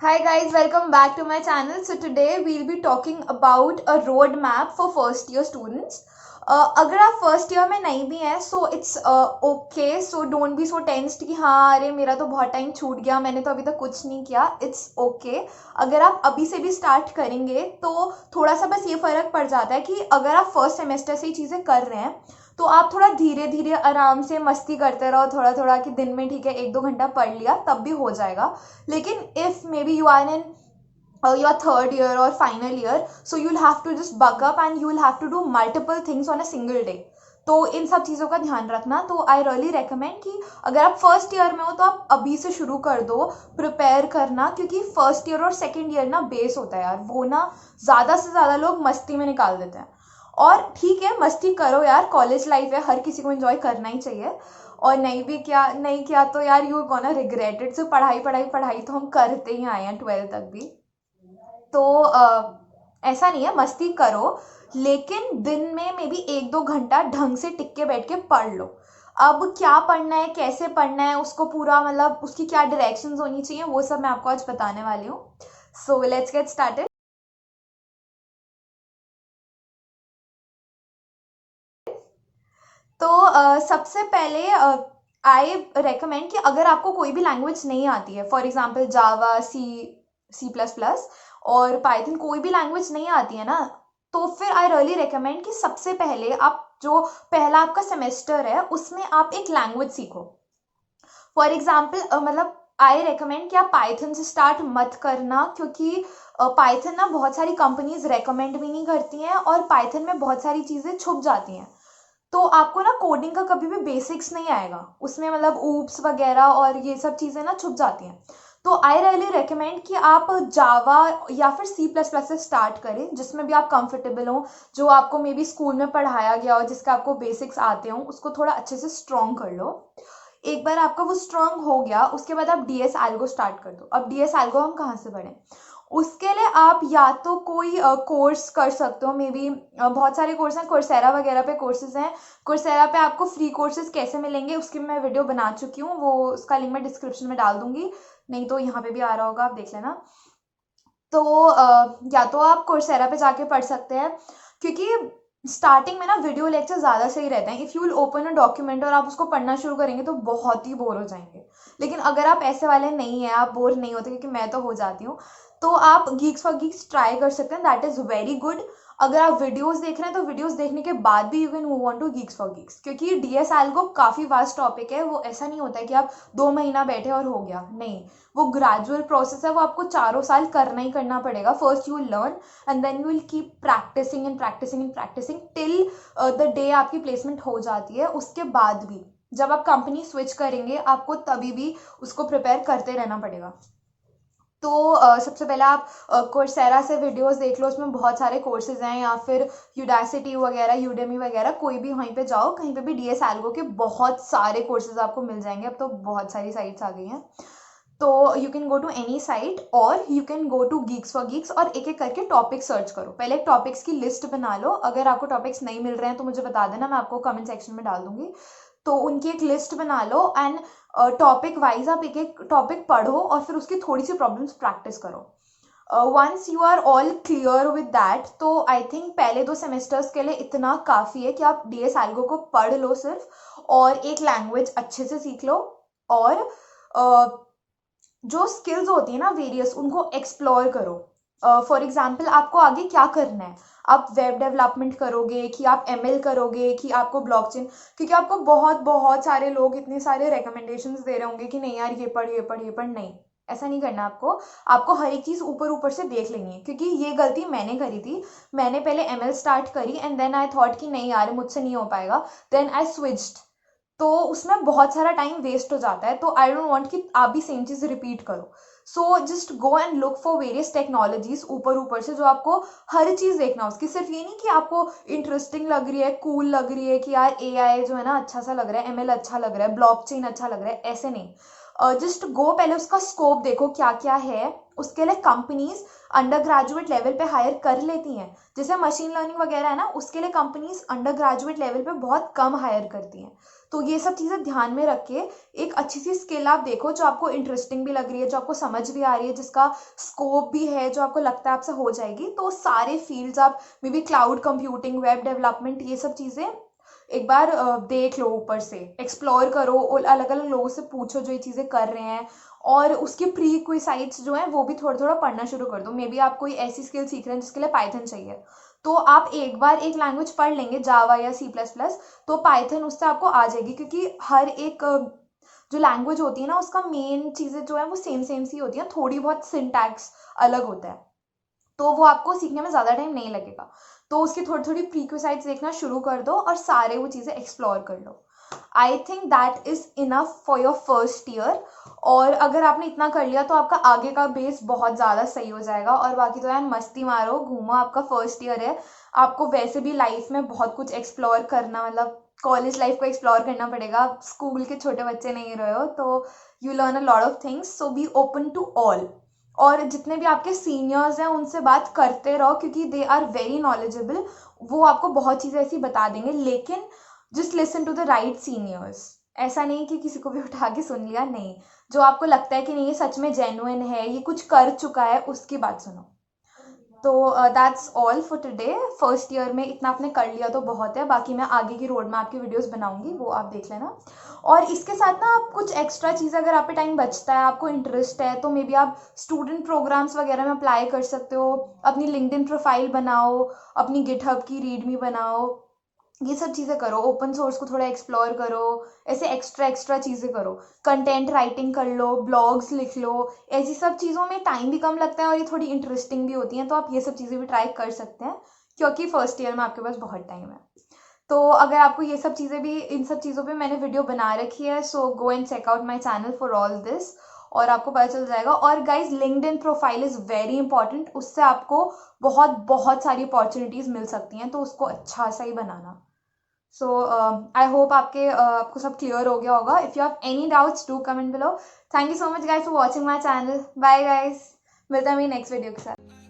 Hi guys, welcome back to my channel. So today we'll be talking about a roadmap for first year students. अगर आप first year में नहीं भी हैं so it's okay, so don't be so tensed कि हाँ अरे मेरा तो बहुत टाइम छूट गया, मैंने तो अभी तक कुछ नहीं किया. It's okay. अगर आप अभी से भी स्टार्ट करेंगे तो थोड़ा सा बस ये फ़र्क पड़ जाता है कि अगर आप फर्स्ट सेमेस्टर से ही चीज़ें कर रहे हैं तो आप थोड़ा धीरे धीरे आराम से मस्ती करते रहो, थोड़ा थोड़ा कि दिन में ठीक है 1-2 घंटा पढ़ लिया तब भी हो जाएगा. लेकिन if maybe you are in your third year or final year, so you'll have to just buck up and you'll have to do multiple things on a single day. तो इन सब चीज़ों का ध्यान रखना. तो आई रियली रिकमेंड कि अगर आप फर्स्ट ईयर में हो तो आप अभी से शुरू कर दो प्रिपेयर करना, क्योंकि फर्स्ट ईयर और सेकेंड ईयर ना बेस होता है यार, वो ना ज़्यादा से ज़्यादा लोग मस्ती में निकाल देते हैं. और ठीक है मस्ती करो यार, कॉलेज लाइफ है, हर किसी को एंजॉय करना ही चाहिए. और नहीं किया तो यार यू गोना रिग्रेट इट. सो पढ़ाई पढ़ाई पढ़ाई तो हम करते ही आए हैं 12th तक भी. तो ऐसा नहीं है, मस्ती करो लेकिन दिन में मे बी 1-2 घंटा ढंग से टिक के बैठ के पढ़ लो. अब क्या पढ़ना है, कैसे पढ़ना है, उसको पूरा मतलब उसकी क्या डायरेक्शंस होनी चाहिए, वो सब मैं आपको आज बताने वाली हूँ. So let's get started. तो सबसे पहले आई रेकमेंड कि अगर आपको कोई भी लैंग्वेज नहीं आती है, फॉर एग्जांपल जावा, सी++ और पाइथन, कोई भी लैंग्वेज नहीं आती है ना, तो फिर आई रियली रेकमेंड कि सबसे पहले आप जो पहला आपका सेमेस्टर है उसमें आप एक लैंग्वेज सीखो. फॉर एग्जाम्पल मतलब आई रेकमेंड कि आप पाइथन से स्टार्ट मत करना, क्योंकि पाइथन ना बहुत सारी कंपनीज रेकमेंड भी नहीं करती हैं और पाइथन में बहुत सारी चीज़ें छुप जाती हैं. तो आपको ना कोडिंग का कभी भी बेसिक्स नहीं आएगा उसमें, मतलब ऊप्स वगैरह और ये सब चीज़ें ना छुप जाती हैं. तो आई रियली रेकमेंड कि आप जावा या फिर सी++ से स्टार्ट करें, जिसमें भी आप कंफर्टेबल हो, जो आपको मे बी स्कूल में पढ़ाया गया हो, जिसका आपको बेसिक्स आते हो, उसको थोड़ा अच्छे से स्ट्रॉन्ग कर लो. एक बार आपका वो स्ट्रॉन्ग हो गया उसके बाद आप डी एस एल्गो स्टार्ट कर दो. अब डी एस एल्गो हम कहाँ से पढ़ें, उसके लिए आप या तो कोई कोर्स कर सकते हो. मे बी बहुत सारे कोर्स हैं, कोर्सेरा वगैरह पे कोर्सेज हैं. कोर्सेरा पे आपको फ्री कोर्सेज कैसे मिलेंगे उसकी मैं वीडियो बना चुकी हूँ, वो उसका लिंक मैं डिस्क्रिप्शन में डाल दूंगी, नहीं तो यहाँ पे भी आ रहा होगा, आप देख लेना. तो या तो आप कोर्सेरा पे जाके पढ़ सकते हैं, क्योंकि स्टार्टिंग में ना वीडियो लेक्चर ज़्यादा सही रहते हैं. If you will open a document और आप उसको पढ़ना शुरू करेंगे तो बहुत ही बोर हो जाएंगे. लेकिन अगर आप ऐसे वाले नहीं हैं, आप बोर नहीं होते, क्योंकि मैं तो हो जाती हूँ, तो आप गीक्स फॉर गीक्स ट्राई कर सकते हैं. That is very good. अगर आप वीडियोस देख रहे हैं तो वीडियोस देखने के बाद भी you can move on to Geeks for Geeks, क्योंकि डीएसएल को काफ़ी वास्ट टॉपिक है. वो ऐसा नहीं होता है कि आप 2 महीना बैठे और हो गया, नहीं. वो ग्रेजुअल प्रोसेस है, वो आपको 4 साल करना ही करना पड़ेगा. First you will learn and then you will keep practising and practising and practising till the day आपकी प्लेसमेंट हो जाती है. उसके बाद भी जब आप कंपनी स्विच करेंगे आपको तभी भी उसको प्रिपेयर करते रहना पड़ेगा. तो सबसे पहले आप कोर्सेरा से वीडियोस देख लो, उसमें बहुत सारे कोर्सेज हैं, या फिर यूडासिटी वगैरह, यूडेमी वगैरह, कोई भी वहीं पे जाओ, कहीं पे भी डीएस एल्गो के बहुत सारे कोर्सेज आपको मिल जाएंगे. अब तो बहुत सारी साइट्स आ गई हैं, तो you can go to any site और you can go to Geeks for Geeks और एक एक करके टॉपिक सर्च करो. पहले टॉपिक्स की लिस्ट बना लो. अगर आपको टॉपिक्स नहीं मिल रहे हैं तो मुझे बता देना, मैं आपको कमेंट सेक्शन में डाल दूंगी. तो उनकी एक लिस्ट बना लो एंड टॉपिक वाइज आप एक एक टॉपिक पढ़ो और फिर उसकी थोड़ी सी प्रॉब्लम्स प्रैक्टिस करो. Once you are all clear with that, तो आई थिंक पहले 2 सेमेस्टर्स के लिए इतना काफ़ी है कि आप डी एस एल्गो को पढ़ लो सिर्फ, और एक लैंग्वेज अच्छे से सीख लो. और जो स्किल्स होती है ना वेरियस, उनको एक्सप्लोर करो. फॉर एग्जाम्पल आपको आगे क्या करना है, आप वेब डेवलपमेंट करोगे कि आप एमएल करोगे कि आपको ब्लॉकचेन, क्योंकि आपको बहुत बहुत सारे लोग इतने सारे रिकमेंडेशंस दे रहे होंगे कि नहीं यार ये पढ़ ये पढ़ ये पढ़. नहीं, ऐसा नहीं करना आपको. आपको हर एक चीज़ ऊपर ऊपर से देख लेनी है, क्योंकि ये गलती मैंने करी थी. मैंने पहले एमएल स्टार्ट करी एंड देन आई थॉट कि नहीं यार मुझसे नहीं हो पाएगा, देन आई स्विच्ड. तो उसमें बहुत सारा टाइम वेस्ट हो जाता है. तो आई डोंट वांट कि आप भी सेम चीज़ रिपीट करो. So just go and look for various technologies ऊपर ऊपर से, जो आपको हर चीज़ देखना उसकी. सिर्फ ये नहीं कि आपको इंटरेस्टिंग लग रही है, कूल लग रही है कि यार एआई जो है ना अच्छा सा लग रहा है, एमएल अच्छा लग रहा है, ब्लॉकचेन अच्छा लग रहा है, ऐसे नहीं. जस्ट गो, पहले उसका स्कोप देखो क्या क्या है। उसके लिए कंपनीज अंडर ग्रेजुएट लेवल पे हायर कर लेती हैं, जैसे मशीन लर्निंग वगैरह है ना, उसके लिए कंपनीज अंडर ग्रेजुएट लेवल पे बहुत कम हायर करती हैं। तो ये सब चीज़ें ध्यान में रख के एक अच्छी सी स्किल आप देखो जो आपको इंटरेस्टिंग भी लग रही है, जो आपको समझ भी आ रही है, जिसका स्कोप भी है, जो आपको लगता है आपसे हो जाएगी। तो सारे फील्ड्स आप may be cloud computing, web development, ये सब चीज़ें एक बार देख लो, ऊपर से एक्सप्लोर करो और अलग अलग लोगों से पूछो जो ये चीज़ें कर रहे हैं, और उसके प्री रिक्विसाइट्स जो हैं वो भी थोड़ा थोड़ा पढ़ना शुरू कर दो। मे बी आप कोई ऐसी स्किल सीख रहे हैं जिसके लिए पाइथन चाहिए, तो आप एक बार एक लैंग्वेज पढ़ लेंगे, जावा या C++, तो पाइथन उससे आपको आ जाएगी, क्योंकि हर एक जो लैंग्वेज होती है ना, उसका मेन चीज़ें जो है वो सेम सेम सी होती हैं, थोड़ी बहुत सिंटैक्स अलग होता है, तो वो आपको सीखने में ज़्यादा टाइम नहीं लगेगा। तो उसकी थोड़ी थोड़ी प्रीक्विसाइट्स देखना शुरू कर दो और सारे वो चीज़ें एक्सप्लोर कर लो। I think that is enough for your first year. और अगर आपने इतना कर लिया तो आपका आगे का बेस बहुत ज़्यादा सही हो जाएगा। और बाकी तो यार मस्ती मारो, घूमो, आपका फर्स्ट ईयर है, आपको वैसे भी लाइफ में बहुत कुछ एक्सप्लोर करना, मतलब कॉलेज लाइफ को एक्सप्लोर करना पड़ेगा, स्कूल के छोटे बच्चे नहीं रहे हो, तो you learn a lot of things, so be open to all. और जितने भी आपके सीनियर्स हैं उनसे बात करते रहो, क्योंकि दे आर वेरी नॉलेजेबल, वो आपको बहुत चीज़ें ऐसी बता देंगे, लेकिन just listen to the right seniors. ऐसा नहीं कि किसी को भी उठा के सुन लिया, नहीं, जो आपको लगता है कि नहीं ये सच में जेन्युइन है, ये कुछ कर चुका है, उसकी बात सुनो। तो that's all for today. First year में इतना आपने कर लिया तो बहुत है, बाकी मैं आगे की रोड मैप की वीडियोस बनाऊंगी, वो आप देख लेना। और इसके साथ ना आप कुछ एक्स्ट्रा चीज़, अगर आप पे टाइम बचता है, आपको इंटरेस्ट है, तो मे बी आप स्टूडेंट प्रोग्राम्स वगैरह में अप्लाई कर सकते हो, अपनी लिंक्डइन प्रोफाइल बनाओ, अपनी गिटहब की रीडमी बनाओ, ये सब चीज़ें करो, ओपन सोर्स को थोड़ा एक्सप्लोर करो, ऐसे एक्स्ट्रा एक्स्ट्रा चीज़ें करो, कंटेंट राइटिंग कर लो, ब्लॉग्स लिख लो। ऐसी सब चीज़ों में टाइम भी कम लगता है और ये थोड़ी इंटरेस्टिंग भी होती हैं, तो आप ये सब चीज़ें भी ट्राई कर सकते हैं, क्योंकि फर्स्ट ईयर में आपके पास बहुत टाइम है। तो अगर आपको ये सब चीज़ें भी, इन सब चीज़ों पे मैंने वीडियो बना रखी है, so go and check out my channel for all this, और आपको पता चल जाएगा। और guys, LinkedIn profile is very important, उससे आपको बहुत बहुत सारी अपॉर्चुनिटीज़ मिल सकती हैं, तो उसको अच्छा सा ही बनाना। सो आई होप आपको सब क्लियर हो गया होगा। If you have any doubts do comment below. Thank you so much guys for watching my channel. Bye guys, मिलता है मेरी नेक्स्ट वीडियो के साथ।